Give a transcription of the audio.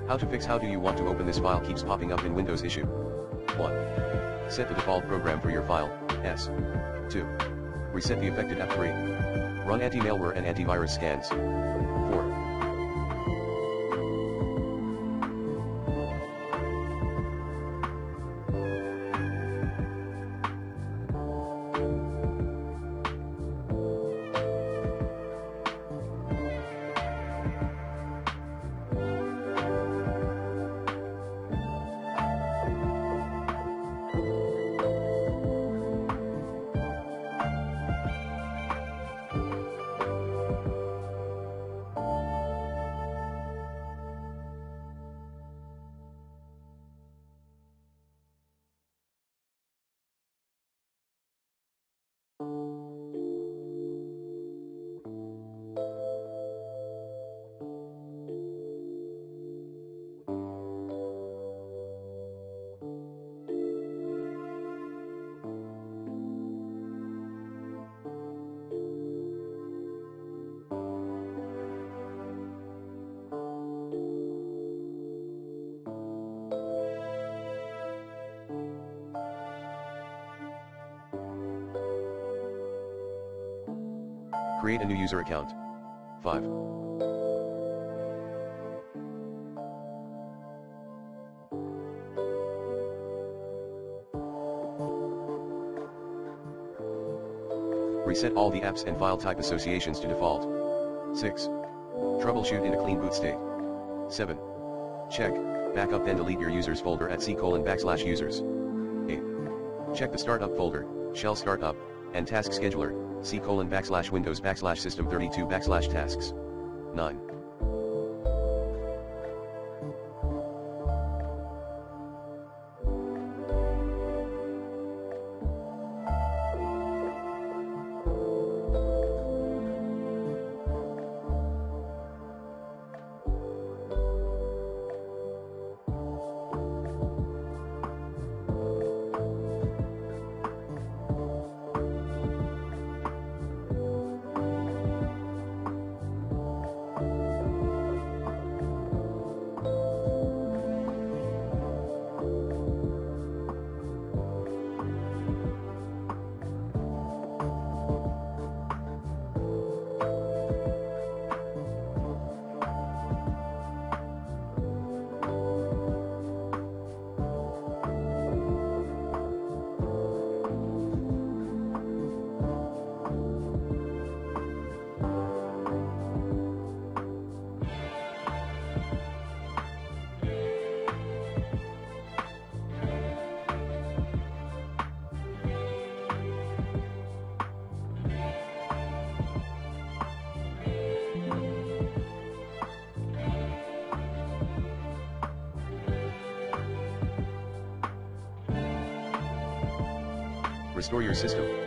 How to fix how do you want to open this file keeps popping up in Windows issue. 1. Set the default program for your file, S. 2. Reset the affected app. 3. Run anti-malware and antivirus scans. 4. Create a new user account. 5. Reset all the apps and file type associations to default. 6. Troubleshoot in a clean boot state. 7. Check, backup then delete your users folder at /users. 8. Check the startup folder, shell startup, and task scheduler, /Windows/system32/tasks. 9. Restore your system.